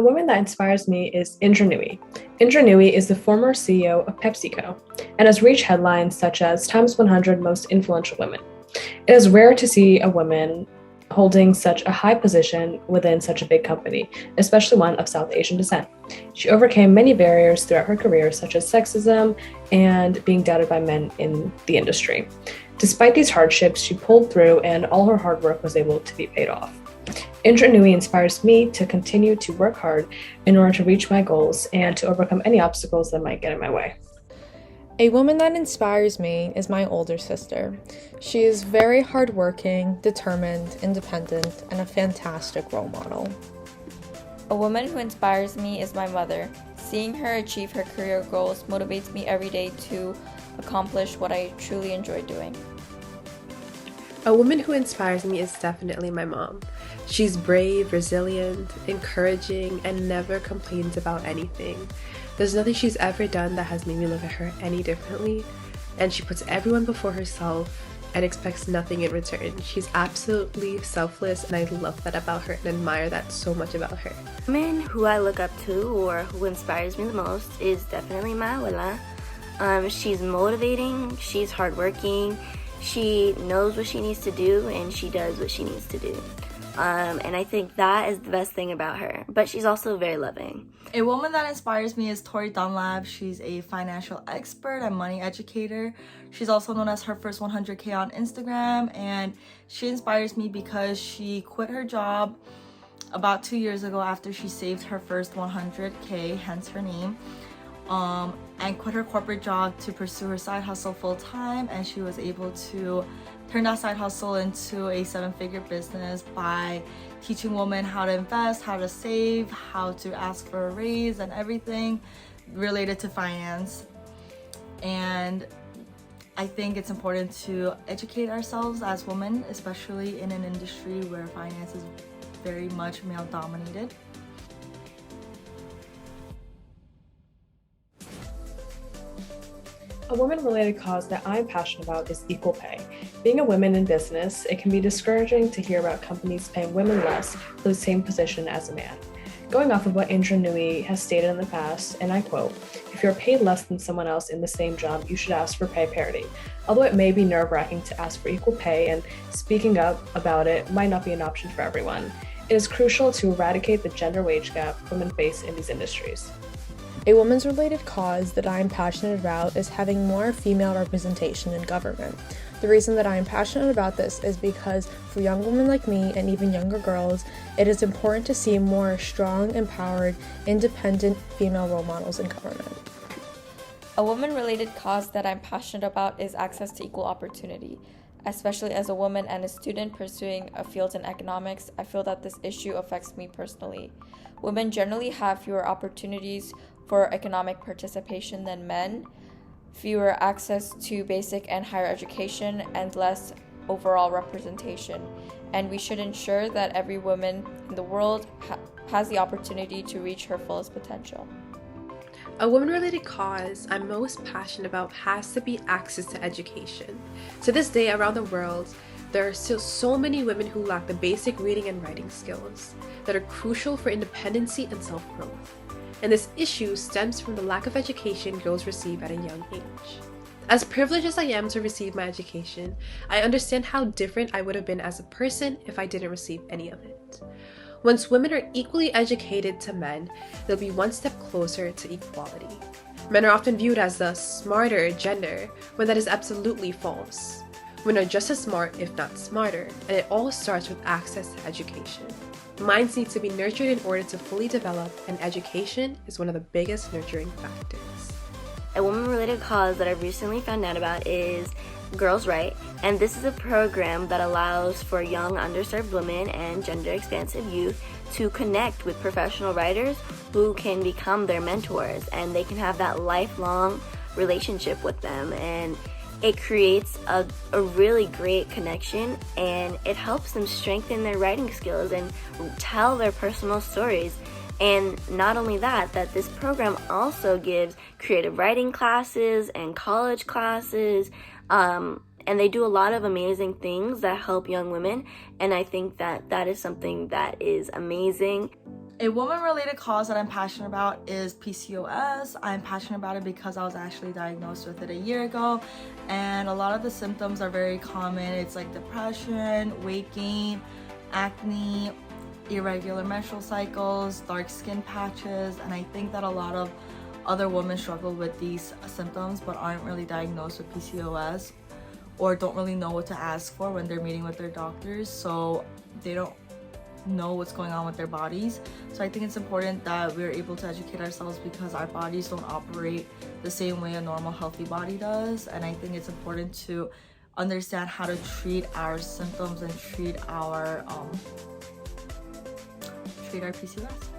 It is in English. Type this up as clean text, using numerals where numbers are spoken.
woman that inspires me is Indra Nooyi. Indra Nooyi is the former CEO of PepsiCo and has reached headlines such as Times 100 Most Influential Women. It is rare to see a woman holding such a high position within such a big company, especially one of South Asian descent. She overcame many barriers throughout her career, such as sexism and being doubted by men in the industry. Despite these hardships, she pulled through and all her hard work was able to be paid off. Indra Nooyi inspires me to continue to work hard in order to reach my goals and to overcome any obstacles that might get in my way. A woman that inspires me is my older sister. She is very hardworking, determined, independent, and a fantastic role model. A woman who inspires me is my mother. Seeing her achieve her career goals motivates me every day to accomplish what I truly enjoy doing. A woman who inspires me is definitely my mom. She's brave, resilient, encouraging, and never complains about anything. There's nothing she's ever done that has made me look at her any differently, and she puts everyone before herself and expects nothing in return. She's absolutely selfless, and I love that about her and admire that so much about her. A woman who I look up to or who inspires me the most is definitely my abuela. She's motivating, she's hardworking, she knows what she needs to do, and she does what she needs to do. And I think that is the best thing about her. But she's also very loving. A woman that inspires me is Tori Dunlap. She's a financial expert and money educator. She's also known as her first 100K on Instagram, and she inspires me because she quit her job about 2 years ago after she saved her first 100K, hence her name, and quit her corporate job to pursue her side hustle full time, and she was able to turn that side hustle into a 7-figure business by teaching women how to invest, how to save, how to ask for a raise, and everything related to finance. And I think it's important to educate ourselves as women, especially in an industry where finance is very much male dominated. A women-related cause that I'm passionate about is equal pay. Being a woman in business, it can be discouraging to hear about companies paying women less for the same position as a man. Going off of what Indra Nooyi has stated in the past, and I quote, "If you're paid less than someone else in the same job, you should ask for pay parity." Although it may be nerve-wracking to ask for equal pay, and speaking up about it might not be an option for everyone, it is crucial to eradicate the gender wage gap women face in these industries. A women's related cause that I am passionate about is having more female representation in government. The reason that I am passionate about this is because for young women like me and even younger girls, it is important to see more strong, empowered, independent female role models in government. A woman-related cause that I'm passionate about is access to equal opportunity. Especially as a woman and a student pursuing a field in economics, I feel that this issue affects me personally. Women generally have fewer opportunities for economic participation than men, fewer access to basic and higher education, and less overall representation. And we should ensure that every woman in the world has the opportunity to reach her fullest potential. A women-related cause I'm most passionate about has to be access to education. To this day, around the world, there are still so many women who lack the basic reading and writing skills that are crucial for independency and self-growth. And this issue stems from the lack of education girls receive at a young age. As privileged as I am to receive my education, I understand how different I would have been as a person if I didn't receive any of it. Once women are equally educated to men, they'll be one step closer to equality. Men are often viewed as the smarter gender, when that is absolutely false. Women are just as smart, if not smarter, and it all starts with access to education. Minds need to be nurtured in order to fully develop, and education is one of the biggest nurturing factors. A woman-related cause that I've recently found out about is Girls' Right, and this is a program that allows for young underserved women and gender-expansive youth to connect with professional writers who can become their mentors, and they can have that lifelong relationship with them, and it creates a really great connection, and it helps them strengthen their writing skills and tell their personal stories. And not only that this program also gives creative writing classes and college classes, and they do a lot of amazing things that help young women, and I think that is something that is amazing. A woman-related cause that I'm passionate about is PCOS. I'm passionate about it because I was actually diagnosed with it a year ago, and a lot of the symptoms are very common. It's like depression, weight gain, acne, irregular menstrual cycles, dark skin patches, and I think that a lot of other women struggle with these symptoms but aren't really diagnosed with PCOS or don't really know what to ask for when they're meeting with their doctors, so they don't know what's going on with their bodies. So I think it's important that we're able to educate ourselves because our bodies don't operate the same way a normal healthy body does, and I think it's important to understand how to treat our symptoms and treat our PCOS.